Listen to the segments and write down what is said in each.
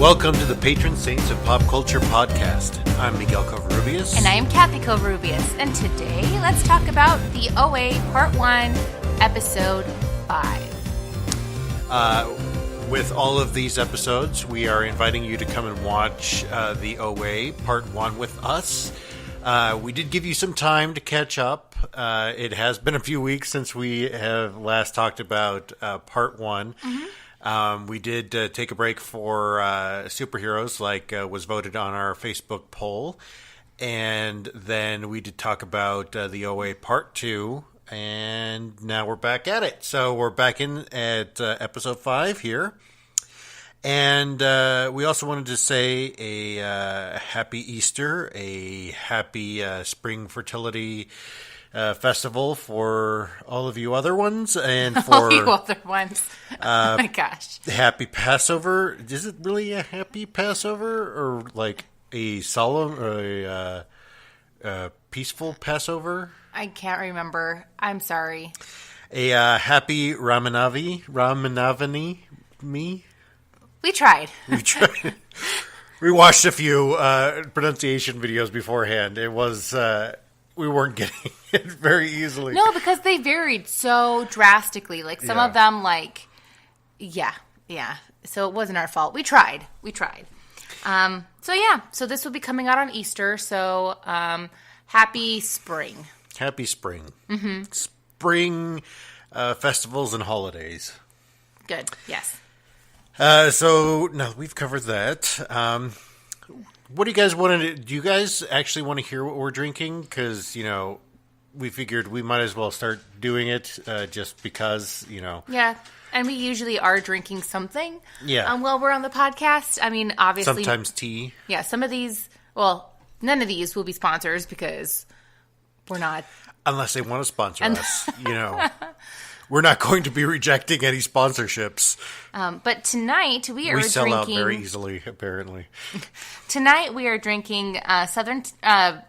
Welcome to the Patron Saints of Pop Culture podcast. I'm Miguel Covarrubias. And I am Kathy Covarrubias. And today, let's talk about the OA Part 1, Episode 5. With all of these episodes, we are inviting you to come and watch the OA Part 1 with us. We did give you some time to catch up. It has been a few weeks since we have last talked about Part 1. Mm-hmm. We did take a break for superheroes, like was voted on our Facebook poll. And then we did talk about the OA Part 2. And now we're back at it. So we're back in at Episode 5 here. And we also wanted to say a happy Easter, a happy spring fertility festival for all of you other ones, and for all you other ones. Oh my gosh! Happy Passover. Is it really a happy Passover, or like a solemn, or a peaceful Passover? I can't remember. I'm sorry. A happy Ramanavani. Me. We tried. We watched a few pronunciation videos beforehand. It was. We weren't getting it very easily. No, because they varied so drastically. Like some of them, yeah. So it wasn't our fault. We tried. So this will be coming out on Easter. So happy spring. Happy spring. Mm-hmm. Spring festivals and holidays. Good. Yes. So now we've covered that. What do you guys want to do? Do you guys actually want to hear what we're drinking? Because, we figured we might as well start doing it just because, Yeah, and we usually are drinking something while we're on the podcast. I mean, obviously. Sometimes tea. Yeah, some of these, none of these will be sponsors because we're not. Unless they want to sponsor us, We're not going to be rejecting any sponsorships. But tonight we are drinking... We sell out very easily, apparently. Tonight we are drinking Southern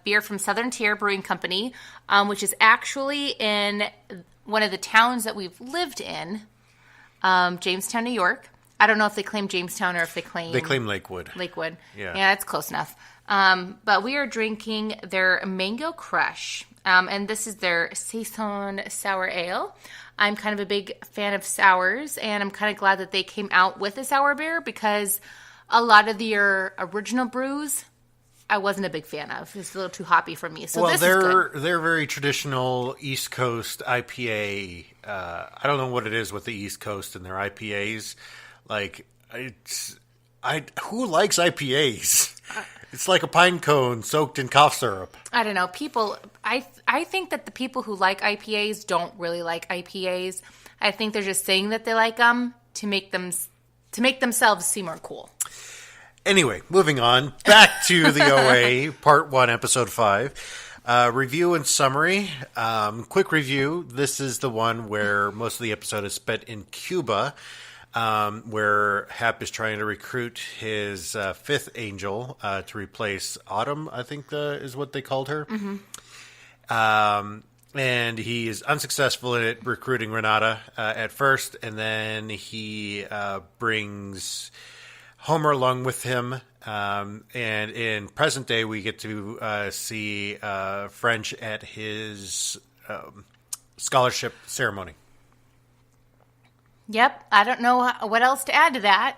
beer from Southern Tier Brewing Company, which is actually in one of the towns that we've lived in, Jamestown, New York. I don't know if they claim Jamestown or if they claim... They claim Lakewood. Lakewood. Yeah, it's close enough. But we are drinking their Mango Crush, and this is their Saison Sour Ale. I'm kind of a big fan of sours, and I'm kind of glad that they came out with a sour beer because a lot of their original brews I wasn't a big fan of. It's a little too hoppy for me. So this is good. They're very traditional East Coast IPA. I don't know what it is with the East Coast and their IPAs. Who likes IPAs? It's like a pine cone soaked in cough syrup. I don't know. I think that the people who like IPAs don't really like IPAs. I think they're just saying that they like them to make themselves seem more cool. Anyway, moving on. Back to the OA, Part 1, Episode 5. Review and summary. Quick review. This is the one where most of the episode is spent in Cuba, where Hap is trying to recruit his fifth angel to replace Autumn, I think is what they called her. Mm-hmm. And he is unsuccessful at recruiting Renata at first, and then he brings Homer along with him. And in present day, we get to see French at his scholarship ceremony. Yep. I don't know what else to add to that.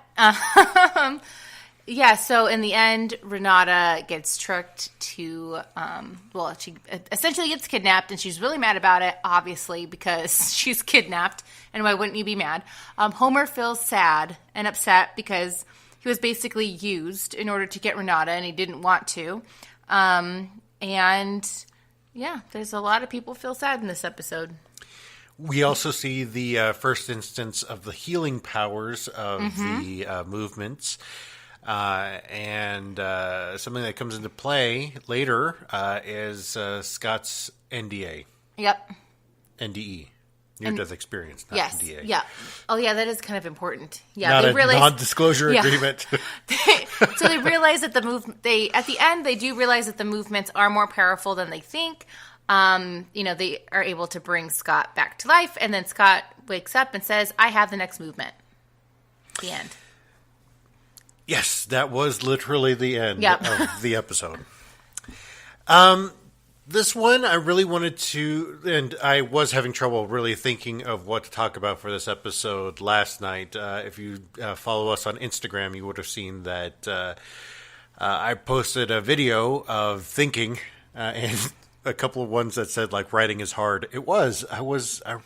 So in the end, Renata gets tricked to, she essentially gets kidnapped, and she's really mad about it, obviously, because she's kidnapped, and why wouldn't you be mad? Homer feels sad and upset because he was basically used in order to get Renata, and he didn't want to. There's a lot of people feel sad in this episode. We also see the first instance of the healing powers of the movements. And something that comes into play later is Scott's NDA. Yep. NDE. Near-death experience, not NDA. Yeah. Oh, yeah, that is kind of important. Yeah, not a non-disclosure agreement. So they realize that at the end, they do realize that the movements are more powerful than they think. They are able to bring Scott back to life, and then Scott wakes up and says, I have the next movement. The end. Yes, that was literally the end Yep. of the episode. This one, I really wanted to, and I was having trouble really thinking of what to talk about for this episode last night. If you follow us on Instagram, you would have seen that I posted a video of thinking, and a couple of ones that said like writing is hard. It was. I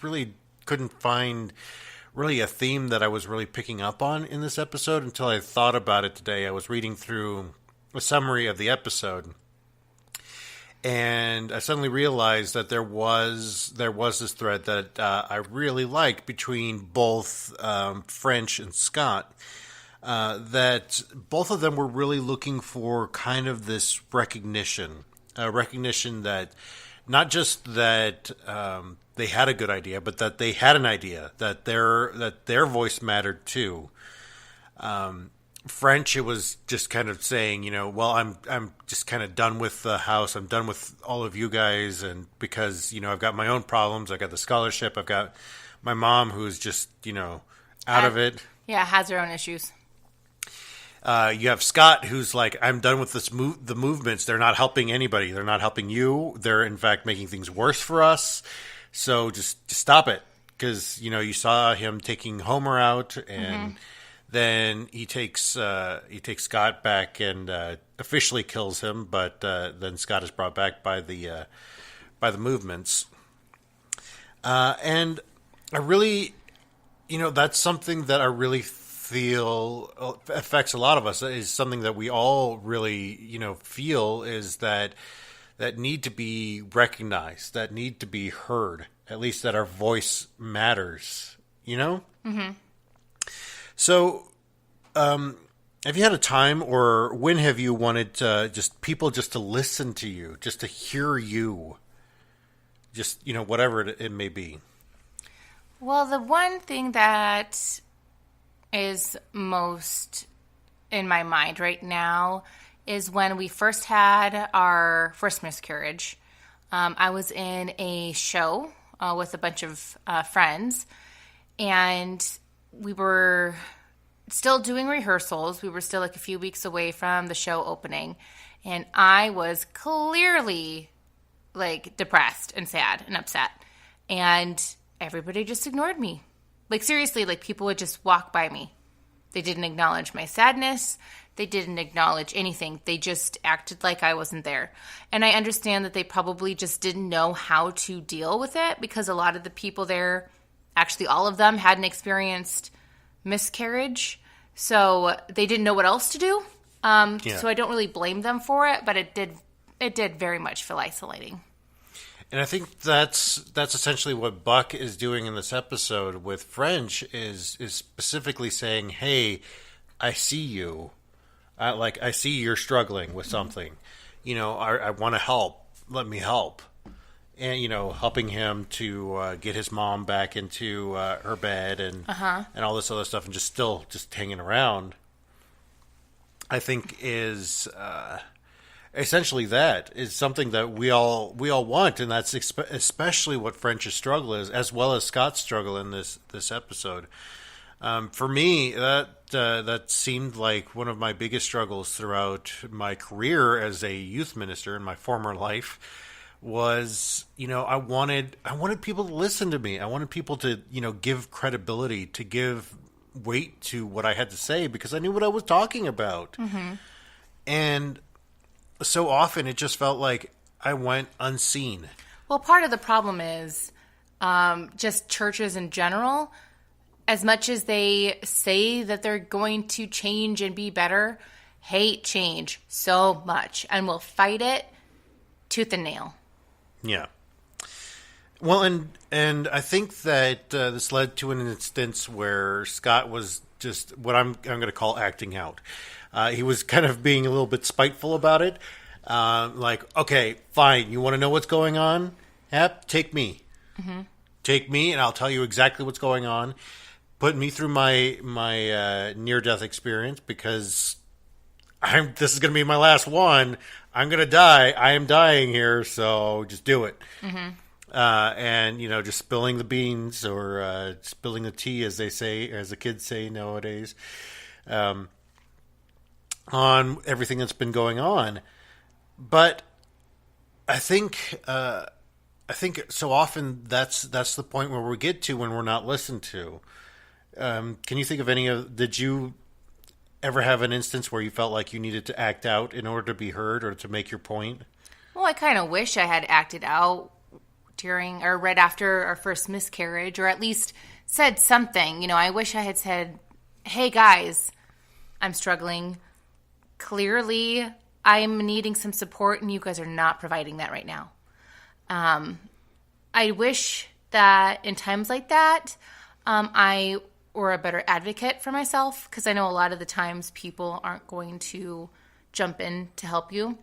really couldn't find really a theme that I was really picking up on in this episode until I thought about it today. I was reading through a summary of the episode, and I suddenly realized that there was this thread that I really liked between both French and Scott. That both of them were really looking for kind of this recognition that not just that they had a good idea, but that they had an idea that their voice mattered too. French, it was just kind of saying, well, I'm just kind of done with the house. I'm done with all of you guys, and because I've got my own problems. I've got the scholarship. I've got my mom who's just out of it. Yeah, has her own issues. You have Scott, who's like, I'm done with the movements. They're not helping anybody. They're not helping you. They're in fact making things worse for us. So just stop it, because you saw him taking Homer out, and then he takes Scott back and officially kills him. But then Scott is brought back by the movements, and I really, that's something that I really feel affects a lot of us. Is something that we all really feel, is that need to be recognized, that need to be heard, at least that our voice matters. So have you had a time, or when have you wanted people just to listen to you, just to hear you, just whatever it may be? Well, the one thing that is most in my mind right now is when we first had our first miscarriage. I was in a show with a bunch of friends, and we were still doing rehearsals. We were still like a few weeks away from the show opening, and I was clearly like depressed and sad and upset, and everybody just ignored me. Like, seriously, like, people would just walk by me. They didn't acknowledge my sadness. They didn't acknowledge anything. They just acted like I wasn't there. And I understand that they probably just didn't know how to deal with it, because a lot of the people there, actually all of them, hadn't experienced miscarriage. So they didn't know what else to do. So I don't really blame them for it, but it did very much feel isolating. And I think that's essentially what Buck is doing in this episode with French, is specifically saying, "Hey, I see you. I see you're struggling with something. I want to help. Let me help." And helping him to get his mom back into her bed and all this other stuff, and just hanging around, I think is. Essentially, that is something that we all want, and that's especially what French's struggle is, as well as Scott's struggle in this episode. For me, that seemed like one of my biggest struggles throughout my career as a youth minister in my former life. Was I wanted people to listen to me. I wanted people to give credibility, to give weight to what I had to say, because I knew what I was talking about, and so often it just felt like I went unseen. Well, part of the problem is just churches in general. As much as they say that they're going to change and be better, hate change so much and will fight it tooth and nail. Yeah. Well, and I think that this led to an instance where Scott was just what I'm going to call acting out. He was kind of being a little bit spiteful about it. Like, okay, fine. You want to know what's going on? Yep, take me. Take me, and I'll tell you exactly what's going on. Put me through my near-death experience, because this is going to be my last one. I'm going to die. I am dying here, so just do it. And just spilling the beans, or spilling the tea, as they say, as the kids say nowadays. on everything that's been going on. But I think so often that's the point where we get to when we're not listened to. Can you think of any of? Did you ever have an instance where you felt like you needed to act out in order to be heard or to make your point? Well, I kind of wish I had acted out during or right after our first miscarriage, or at least said something. You know, I wish I had said, "Hey guys, I'm struggling. Clearly, I'm needing some support, and you guys are not providing that right now." I wish that in times like that, I were a better advocate for myself, because I know a lot of the times people aren't going to jump in to help you.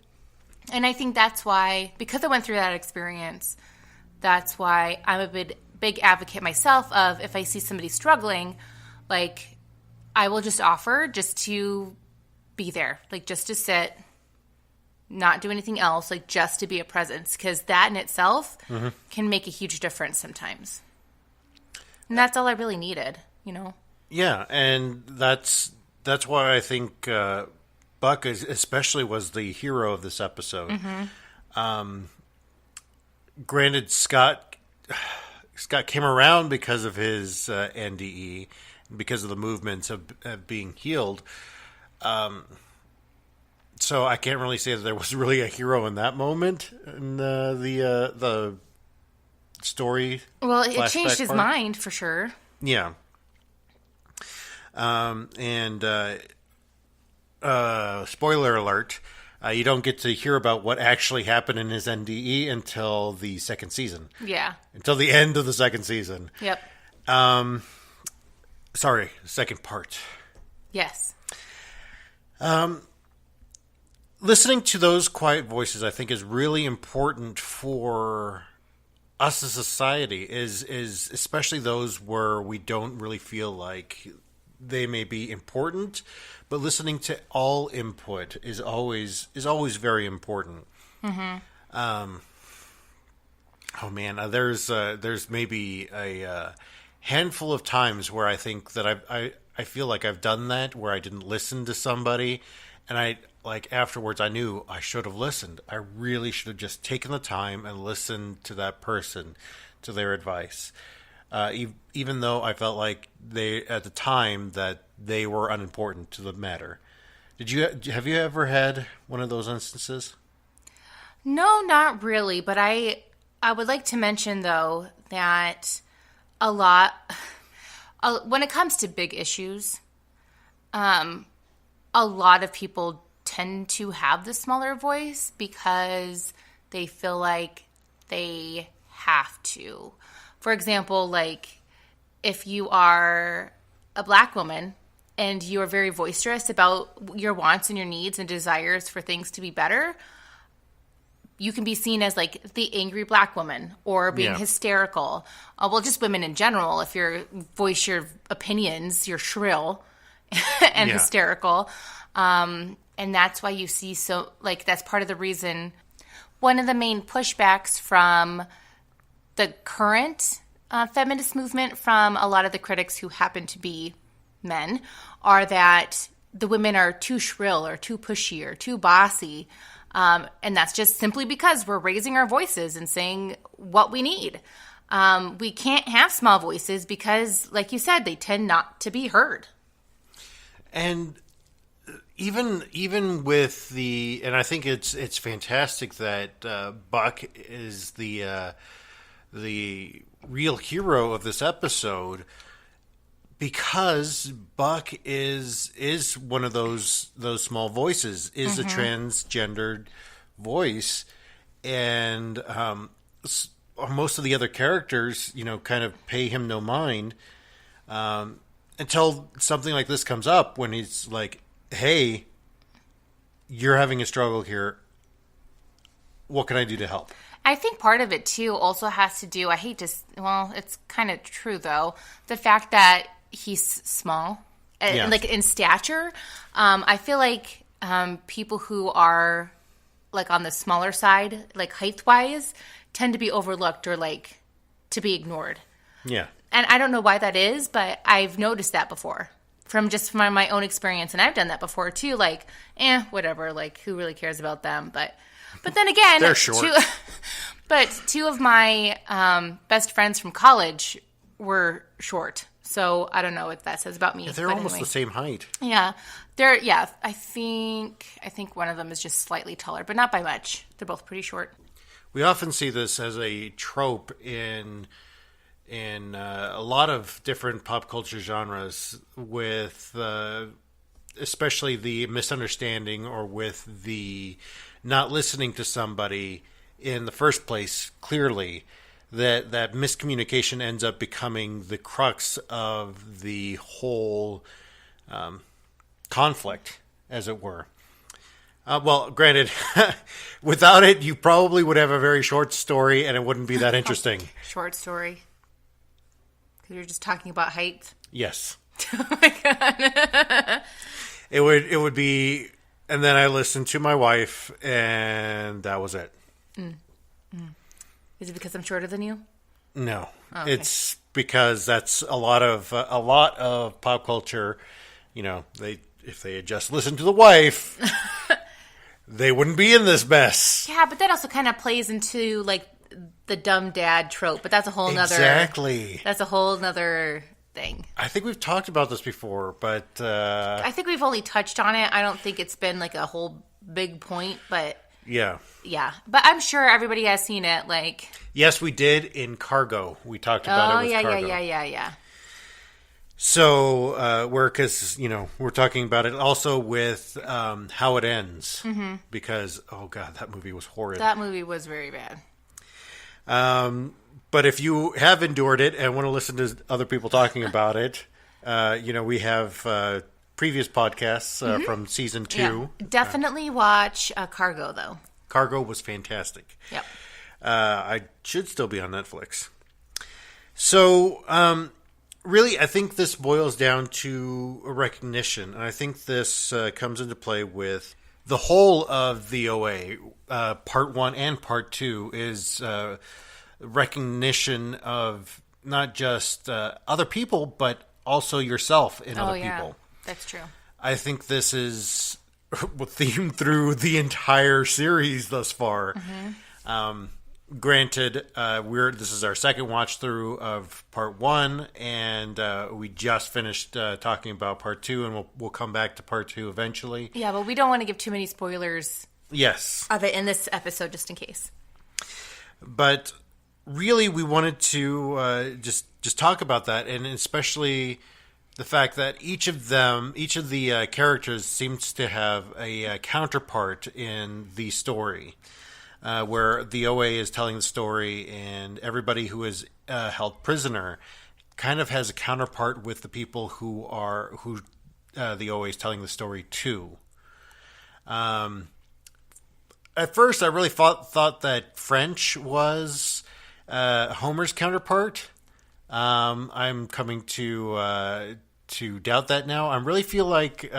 And I think that's why, because I went through that experience, that's why I'm a big advocate myself of, if I see somebody struggling, like, I will just offer just to be there, like just to sit, not do anything else, like just to be a presence, because that in itself can make a huge difference sometimes. And that's all I really needed, you know? Yeah, and that's why I think Buck especially was the hero of this episode. Granted, Scott came around because of his NDE, because of the movements of being healed. So I can't really say that there was really a hero in that moment in the story. Well, it changed his part. mind for sure. Yeah. Spoiler alert, you don't get to hear about what actually happened in his NDE until the second season. Yeah. Until the end of the second season. Yep. Sorry, second part. Yes. Listening to those quiet voices, I think, is really important for us as a society, is especially those where we don't really feel like they may be important, but listening to all input is always very important. Oh man, there's maybe a handful of times where I think that I feel like I've done that, where I didn't listen to somebody, and I, like, afterwards I knew I should have listened. I really should have just taken the time and listened to that person, to their advice. Even though I felt like they, at the time, that they were unimportant to the matter. Have you ever had one of those instances? No, not really. But I would like to mention, though, that a lot, when it comes to big issues, a lot of people tend to have the smaller voice because they feel like they have to. For example, like, if you are a Black woman and you are very boisterous about your wants and your needs and desires for things to be better, you can be seen as, like, the angry Black woman or being hysterical. Well, just women in general. If you voice your opinions, you're shrill and hysterical. And that's why you see that's part of the reason. One of the main pushbacks from the current feminist movement from a lot of the critics who happen to be men are that the women are too shrill or too pushy or too bossy. And that's just simply because we're raising our voices and saying what we need. We can't have small voices because, like you said, they tend not to be heard. And even with and I think it's fantastic that Buck is the real hero of this episode, because Buck is one of those small voices, is a transgendered voice, and most of the other characters, kind of pay him no mind until something like this comes up, when he's like, "Hey, you're having a struggle here. What can I do to help?" I think part of it, too, also has to do, it's kind of true, though, the fact that he's small, like, in stature. I feel like people who are, like, on the smaller side, like, height-wise, tend to be overlooked or, like, to be ignored. Yeah. And I don't know why that is, but I've noticed that before. from my own experience, and I've done that before too. Like, whatever. Like, who really cares about them? But then again, They're short. two of my best friends from college were short. So I don't know what that says about me. Yeah, they're but almost anyway. the same height. Yeah, they're. Yeah, I think one of them is just slightly taller, but not by much. They're both pretty short. We often see this as a trope in a lot of different pop culture genres, with especially the misunderstanding or with the not listening to somebody in the first place clearly. That miscommunication ends up becoming the crux of the whole conflict, as it were. Well, granted, without it, you probably would have a very short story, and it wouldn't be that interesting. Short story. Because you're just talking about height. Yes, Oh my god. it would be, and then I listened to my wife, and that was it. Is it because I'm shorter than you? No, okay. It's because that's a lot of pop culture. You know, if they had just listened to the wife, they wouldn't be in this mess. Yeah, but that also kind of plays into like the dumb dad trope. But that's a whole nother. Exactly. That's a whole nother thing. I think we've talked about this before, but I think we've only touched on it. I don't think it's been like a whole big point, but yeah. Yeah. But I'm sure everybody has seen it. Like, Yes, we did in Cargo. We talked about it with Cargo. yeah. So, because, we're talking about it also with How It Ends. Mm-hmm. Because, oh God, that movie was horrid. That movie was very bad. But if you have endured it and want to listen to other people talking about it, we have previous podcasts from season 2. Yeah. Definitely watch Cargo, though. Cargo was fantastic. Yep. I should still be on Netflix. So, really, I think this boils down to a recognition. And I think this comes into play with the whole of the OA. Part 1 and Part 2 is recognition of not just other people, but also yourself in other people. That's true. I think this is themed through the entire series thus far. Mm-hmm. Granted, this is our second watch through of Part 1, and we just finished talking about Part 2, and we'll come back to Part 2 eventually. Yeah, but we don't want to give too many spoilers. Yes, of it in this episode, just in case. But really, we wanted to just talk about that, and especially the fact that each of the characters seems to have a counterpart in the story. Where the OA is telling the story, and everybody who is held prisoner kind of has a counterpart with the people who the OA is telling the story to. At first, I really thought that French was Homer's counterpart. I'm coming to doubt that now. I really feel like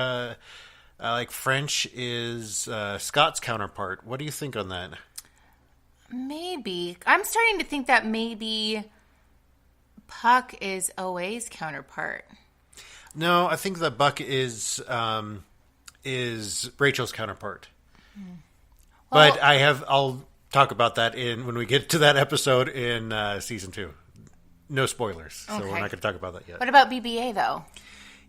French is Scott's counterpart. What do you think on that? Maybe. I'm starting to think that maybe Puck is OA's counterpart. No, I think that Buck is Rachel's counterpart. Well, But I'll talk about that when we get to that episode in season 2. No spoilers, so we're not going to talk about that yet. What about BBA though?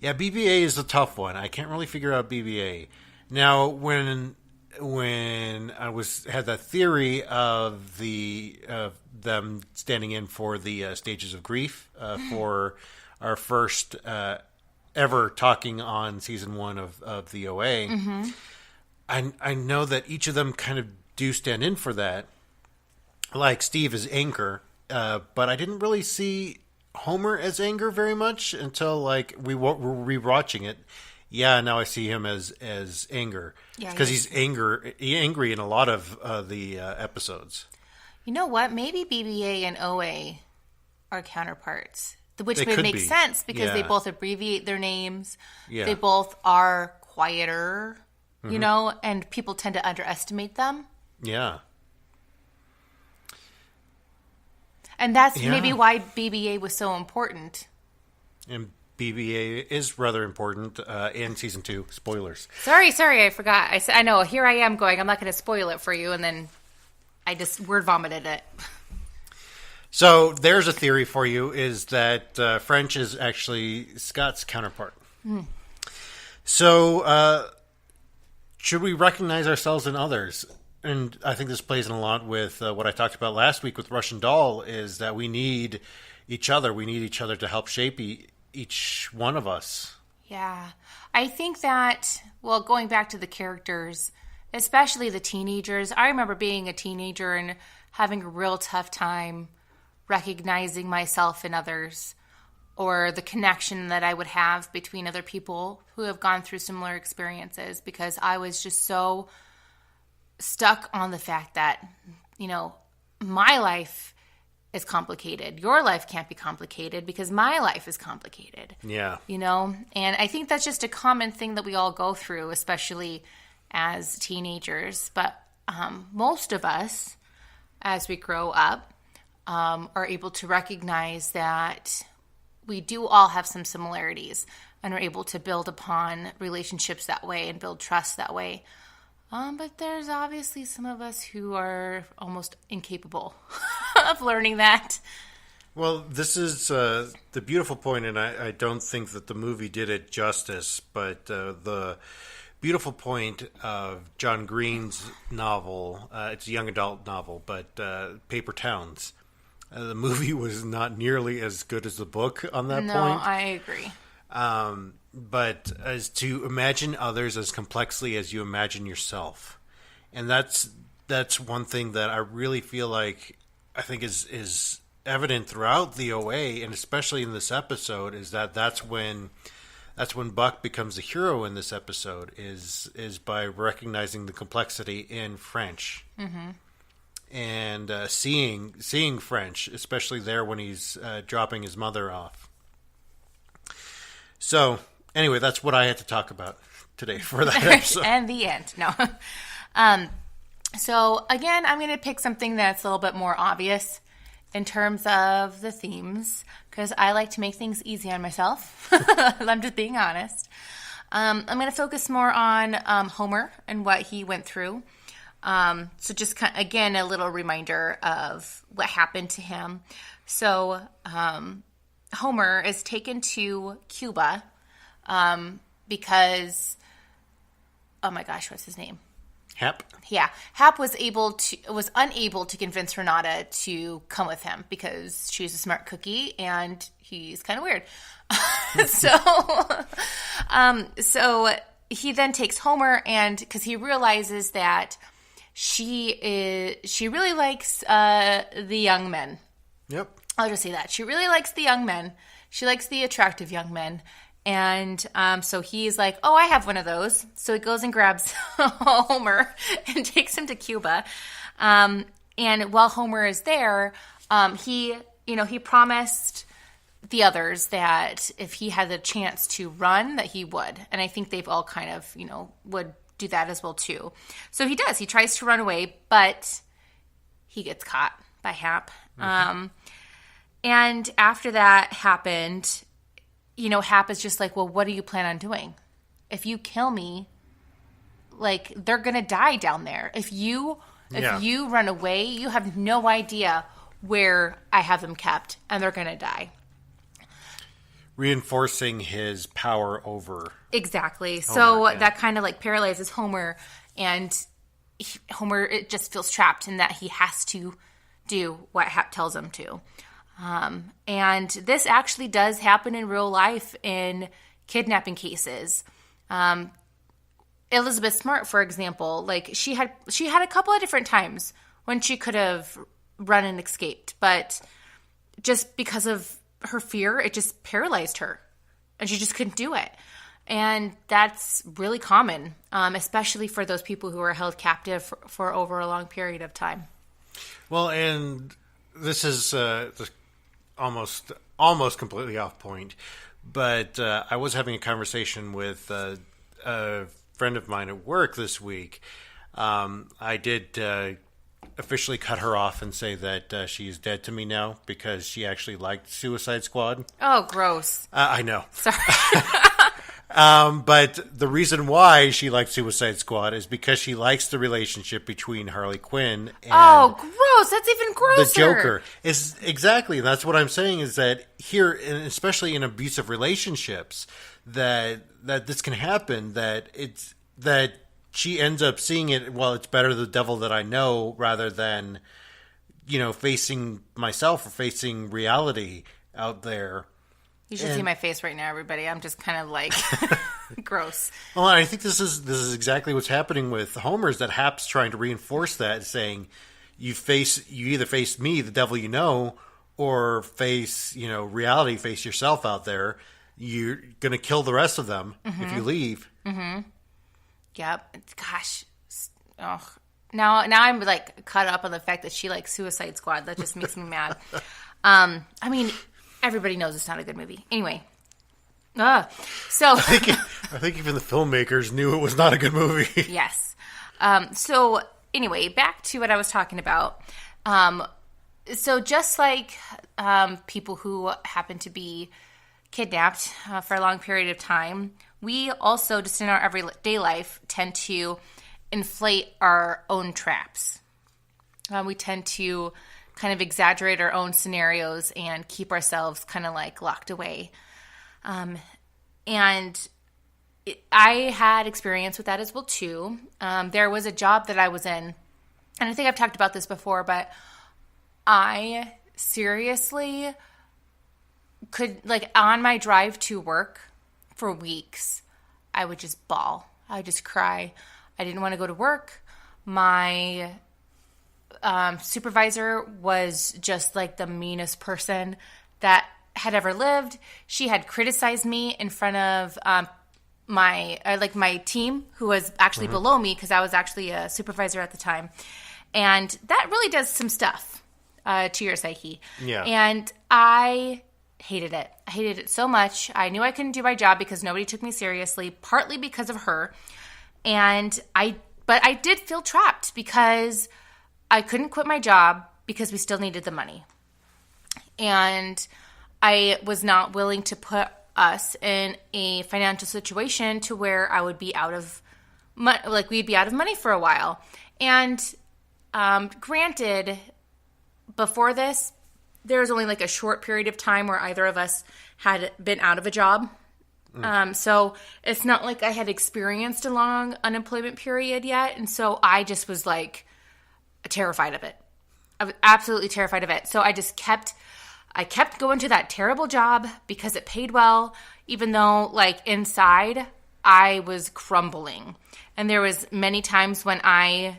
Yeah, BBA is a tough one. I can't really figure out BBA. Now, when I had that theory of them standing in for the stages of grief for our first ever talking on season 1 of the OA, mm-hmm. I know that each of them kind of do stand in for that. Like Steve is Anger, but I didn't really see Homer as Anger very much until we were rewatching it. Yeah, now I see him as Anger because he's angry in a lot of the episodes. You know what? Maybe BBA and OA are counterparts, which would make sense because they both abbreviate their names. Yeah. They both are quieter, mm-hmm. And people tend to underestimate them. Yeah. And that's maybe why BBA was so important. And BB-8 is rather important in season 2. Spoilers. Sorry, I forgot. I know. Here I am going. I'm not going to spoil it for you, and then I just word vomited it. So there's a theory for you: is that French is actually Scott's counterpart. So should we recognize ourselves in others? And I think this plays in a lot with what I talked about last week with Russian Doll, is that we need each other. We need each other to help shape each one of us. Yeah. I think that, well, going back to the characters, especially the teenagers, I remember being a teenager and having a real tough time recognizing myself in others, or the connection that I would have between other people who have gone through similar experiences, because I was just so stuck on the fact that, my life is complicated. Your life can't be complicated because my life is complicated. Yeah. And I think that's just a common thing that we all go through, especially as teenagers. But most of us, as we grow up, are able to recognize that we do all have some similarities and are able to build upon relationships that way and build trust that way. But there's obviously some of us who are almost incapable of learning that. Well, this is the beautiful point, and I don't think that the movie did it justice, but the beautiful point of John Green's novel, it's a young adult novel, but Paper Towns. The movie was not nearly as good as the book on that point. No, I agree. But as to imagine others as complexly as you imagine yourself. And that's one thing that I really feel like I think is evident throughout the OA, and especially in this episode, is that's when Buck becomes a hero in this episode, is by recognizing the complexity in French. Mm-hmm. And seeing French, especially there when he's dropping his mother off. So, anyway, that's what I had to talk about today for that episode. And the end. No. So, again, I'm going to pick something that's a little bit more obvious in terms of the themes, because I like to make things easy on myself. I'm just being honest. I'm going to focus more on Homer and what he went through. So just again, a little reminder of what happened to him. So Homer is taken to Cuba because, oh my gosh, what's his name? Hap? Yeah, Hap was unable to convince Renata to come with him because she's a smart cookie and he's kind of weird. So he then takes Homer, and because he realizes that she really likes the young men. Yep. I'll just say that. She really likes the young men. She likes the attractive young men. And so he's like, oh, I have one of those. So he goes and grabs Homer and takes him to Cuba. And while Homer is there, he promised the others that if he had the chance to run, that he would. And I think they've all kind of, would do that as well too. So he does. He tries to run away, but he gets caught by Hap. Mm-hmm. And after that happened, Hap is just like, well, what do you plan on doing? If you kill me, like, they're going to die down there. If you run away, you have no idea where I have them kept, and they're going to die. Reinforcing his power over. Exactly. So that kind of like paralyzes Homer, and Homer, it just feels trapped in that he has to do what Hap tells him to. And this actually does happen in real life in kidnapping cases. Elizabeth Smart, for example, like she had a couple of different times when she could have run and escaped, but just because of her fear, it just paralyzed her, and she just couldn't do it. And that's really common, especially for those people who are held captive for over a long period of time. Well, and this is almost completely off point, but I was having a conversation with a friend of mine at work this week. I did officially cut her off and say that she's dead to me now because she actually liked Suicide Squad. Oh, gross. I know. Sorry. But the reason why she likes Suicide Squad is because she likes the relationship between Harley Quinn and gross. That's even grosser. the Joker. Is exactly. That's what I'm saying is that here, and especially in abusive relationships, that this can happen, that she ends up seeing it, well, it's better the devil that I know rather than, facing myself or facing reality out there. You should see my face right now, everybody. I'm just kind of like gross. Well, I think this is exactly what's happening with Homer, is that Hap's trying to reinforce that, saying you either face me, the devil you know, or face, reality, face yourself out there. You're going to kill the rest of them if you leave. Mm-hmm. Yep. Gosh. Oh. Now I'm like caught up on the fact that she likes Suicide Squad. That just makes me mad. I mean, everybody knows it's not a good movie. Anyway. So I think even the filmmakers knew it was not a good movie. Yes. So anyway, back to what I was talking about. So just like people who happen to be kidnapped for a long period of time, we also, just in our everyday life, tend to inflate our own traps. We tend to kind of exaggerate our own scenarios and keep ourselves kind of like locked away. And I had experience with that as well too. There was a job that I was in, and I think I've talked about this before, but I seriously could, like, on my drive to work for weeks, I would just bawl. I would just cry. I didn't want to go to work. My supervisor was just like the meanest person that had ever lived. She had criticized me in front of my team, who was actually below me, because I was actually a supervisor at the time. And that really does some stuff to your psyche. Yeah. And I hated it. I hated it so much. I knew I couldn't do my job because nobody took me seriously, partly because of her. But I did feel trapped because I couldn't quit my job because we still needed the money. And I was not willing to put us in a financial situation to where I would be out of money, like we'd be out of money for a while. And granted, before this, there was only like a short period of time where either of us had been out of a job. So it's not like I had experienced a long unemployment period yet. And so I just was like terrified of it. I was absolutely terrified of it. So I kept going to that terrible job because it paid well, even though like inside I was crumbling. And there was many times when I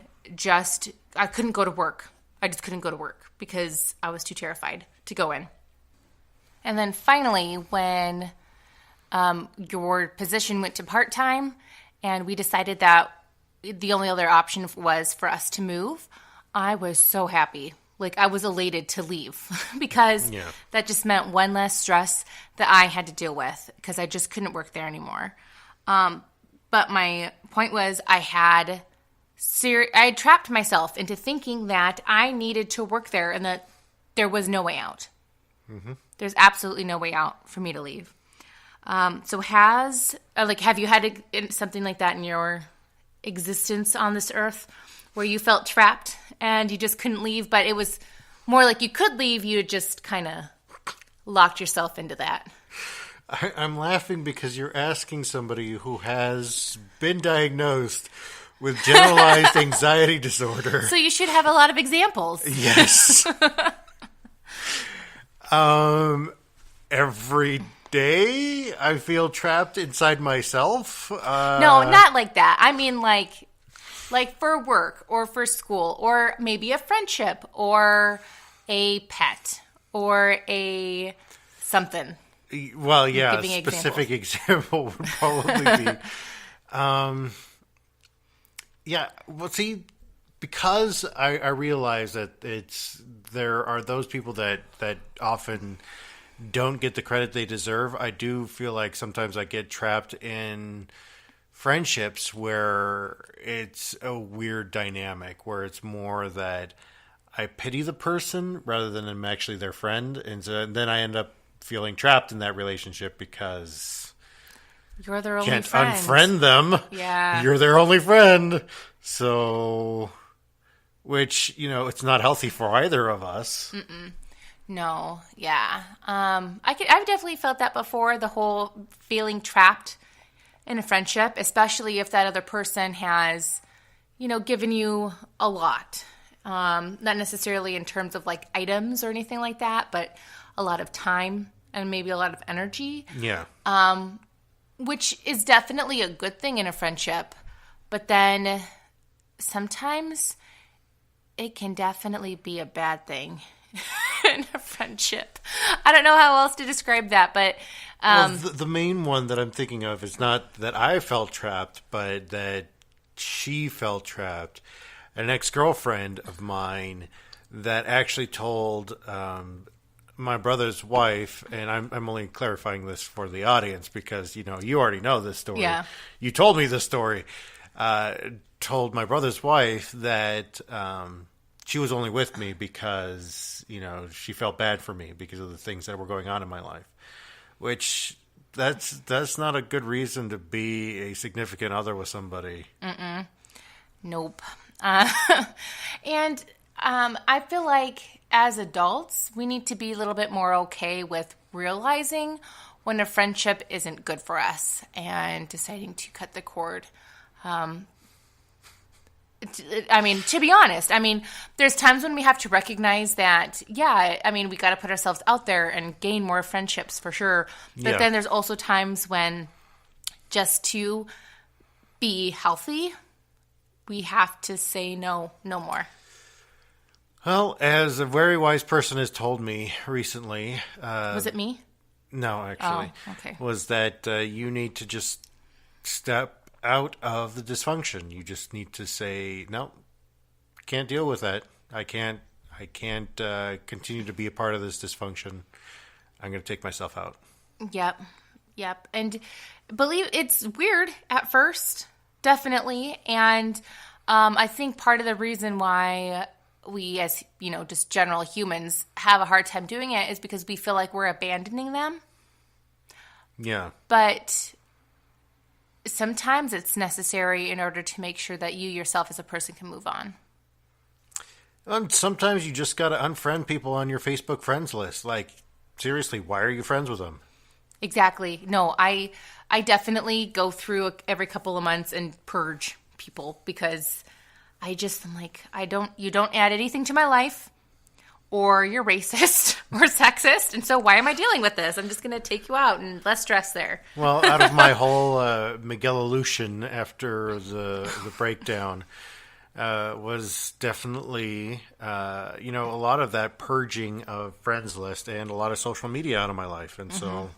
couldn't go to work. I just couldn't go to work because I was too terrified to go in. And then finally, when your position went to part-time and we decided that the only other option was for us to move, I was so happy. Like, I was elated to leave because that just meant one less stress that I had to deal with because I just couldn't work there anymore. But my point was I had trapped myself into thinking that I needed to work there and that there was no way out. Mm-hmm. There's absolutely no way out for me to leave. So have you had something like that in your existence on this earth where you felt trapped and you just couldn't leave, but it was more like you could leave, you just kind of locked yourself into that? I'm laughing because you're asking somebody who has been diagnosed with generalized anxiety disorder. So you should have a lot of examples. Yes. Every day I feel trapped inside myself. No, not like that. I mean like for work or for school or maybe a friendship or a pet or a something. Well, yeah, a specific example would probably be. Yeah, well, see, because I realize that there are those people that often don't get the credit they deserve. I do feel like sometimes I get trapped in friendships where it's a weird dynamic, where it's more that I pity the person rather than I'm actually their friend. And so then I end up feeling trapped in that relationship because You're their only can't friend. unfriend them. Yeah. You're their only friend. So, which, it's not healthy for either of us. No, yeah. I've definitely felt that before, the whole feeling trapped in a friendship, especially if that other person has, given you a lot. Not necessarily in terms of like items or anything like that, but a lot of time and maybe a lot of energy, Yeah. which is definitely a good thing in a friendship. But then sometimes it can definitely be a bad thing in a friendship. I don't know how else to describe that, but Well, the main one that I'm thinking of is not that I felt trapped, but that she felt trapped. An ex-girlfriend of mine that actually told my brother's wife, and I'm only clarifying this for the audience because, you already know this story. Yeah. You told me this story. Told my brother's wife that she was only with me because, she felt bad for me because of the things that were going on in my life. Which that's not a good reason to be a significant other with somebody. nope. And I feel like as adults, we need to be a little bit more okay with realizing when a friendship isn't good for us and deciding to cut the cord. To be honest, there's times when we have to recognize that, we got to put ourselves out there and gain more friendships for sure. But then there's also times when just to be healthy, we have to say no more. Well, as a very wise person has told me recently, Was it me? no, actually, Oh, okay. was that you need to just step out of the dysfunction. You just need to say, no, can't deal with that. I can't continue to be a part of this dysfunction. I'm going to take myself out. Yep. And believe it's weird at first, definitely. And I think part of the reason why we, as just general humans, have a hard time doing it is because we feel like we're abandoning them. Yeah. But sometimes it's necessary in order to make sure that you yourself as a person can move on. And sometimes you just got to unfriend people on your Facebook friends list. Like, seriously, why are you friends with them? Exactly. No, I definitely go through every couple of months and purge people because I'm like, you don't add anything to my life, or you're racist or sexist, and so why am I dealing with this? I'm just going to take you out and less stress there. Well, out of my whole Miguel-olution after the breakdown was definitely, a lot of that purging of friends list and a lot of social media out of my life. And so,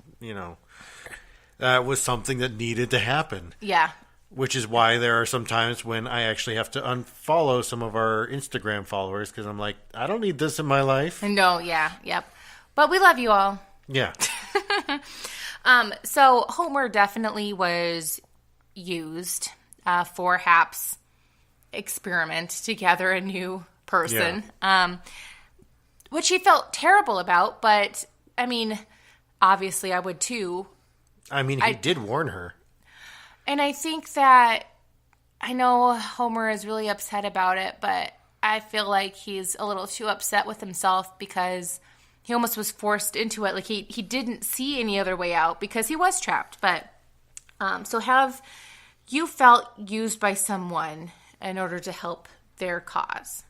that was something that needed to happen. Yeah. Which is why there are some times when I actually have to unfollow some of our Instagram followers because I'm like, I don't need this in my life. No, yeah, yep. But we love you all. Yeah. So Homer definitely was used for Hap's experiment to gather a new person, which he felt terrible about. But, obviously I would too. He did warn her. And I think that, I know Homer is really upset about it, but I feel like he's a little too upset with himself because he almost was forced into it. Like he didn't see any other way out because he was trapped. But so have you felt used by someone in order to help their cause?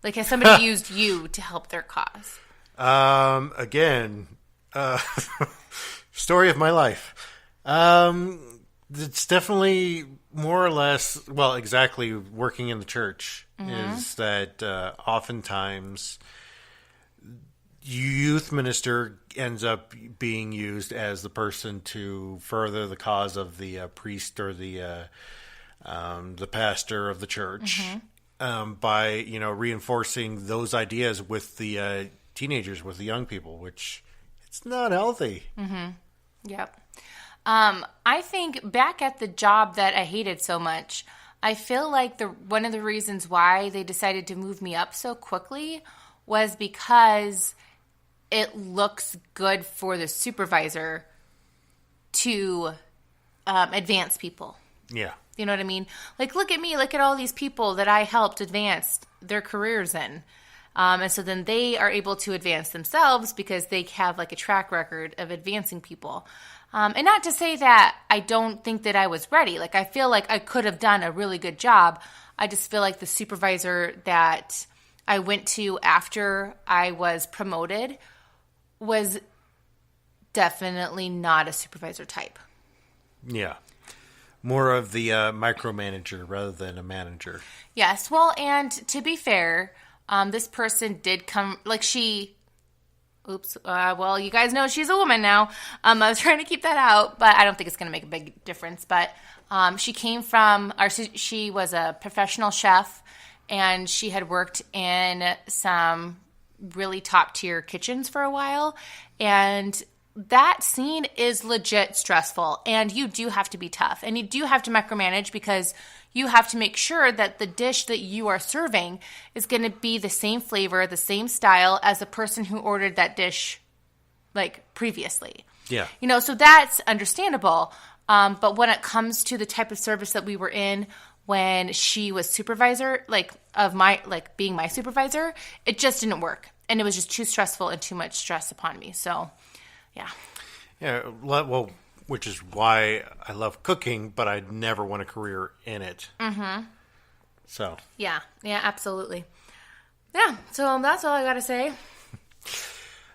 Like has somebody used you to help their cause? Again, story of my life. It's definitely more or less, exactly working in the church is that oftentimes youth minister ends up being used as the person to further the cause of the priest or the pastor of the church by, reinforcing those ideas with the teenagers, with the young people, which it's not healthy. Yep. I think back at the job that I hated so much, I feel like one of the reasons why they decided to move me up so quickly was because it looks good for the supervisor to advance people. Yeah. You know what I mean? Like, look at me. Look at all these people that I helped advance their careers in. And so then they are able to advance themselves because they have like a track record of advancing people. And not to say that I don't think that I was ready. Like, I feel like I could have done a really good job. I just feel like the supervisor that I went to after I was promoted was definitely not a supervisor type. Yeah. More of the micromanager rather than a manager. Yes. Well, and to be fair, this person did come, like well, you guys know she's a woman now. I was trying to keep that out, but I don't think it's going to make a big difference. But she came from, she was a professional chef, and she had worked in some really top tier kitchens for a while. And that scene is legit stressful, and you do have to be tough, and you do have to micromanage because you have to make sure that the dish that you are serving is going to be the same flavor, the same style as the person who ordered that dish like previously. Yeah. You know, so that's understandable. But when it comes to the type of service that we were in when she was supervisor, being my supervisor, it just didn't work. And it was just too stressful and too much stress upon me. So, yeah. Yeah, well, which is why I love cooking, but I'd never want a career in it. Mm-hmm. So. Yeah, absolutely. Yeah, so that's all I got to say.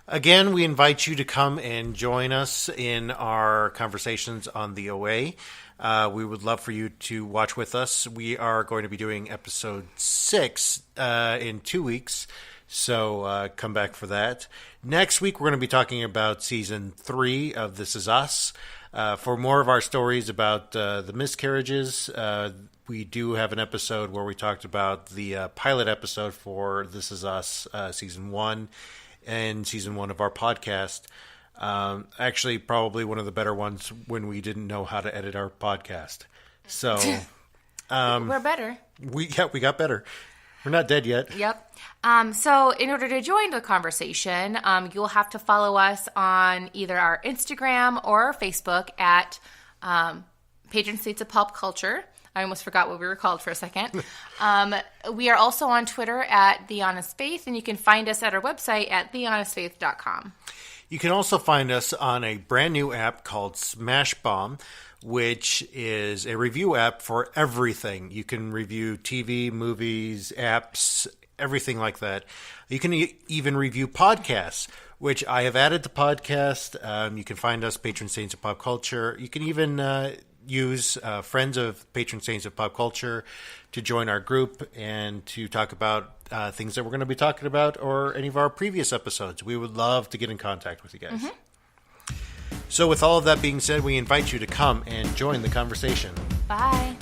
Again, we invite you to come and join us in our conversations on the OA. We would love for you to watch with us. We are going to be doing episode 6 in 2 weeks. So come back for that. Next week, we're going to be talking about season 3 of This Is Us. For more of our stories about the miscarriages, we do have an episode where we talked about the pilot episode for This Is Us season 1 and season 1 of our podcast. Actually, probably one of the better ones when we didn't know how to edit our podcast. So we're better. We got better. We're not dead yet. Yep. So in order to join the conversation, you'll have to follow us on either our Instagram or our Facebook at Patron Saints of Pulp Culture. I almost forgot what we were called for a second. We are also on Twitter at The Honest Faith, and you can find us at our website at thehonestfaith.com. You can also find us on a brand new app called Smashbomb, which is a review app for everything. You can review TV, movies, apps, everything like that. You can even review podcasts, which I have added to podcast. You can find us, Patron Saints of Pop Culture. You can even use friends of Patron Saints of Pop Culture to join our group and to talk about things that we're going to be talking about or any of our previous episodes. We would love to get in contact with you guys. Mm-hmm. So with all of that being said, we invite you to come and join the conversation. Bye.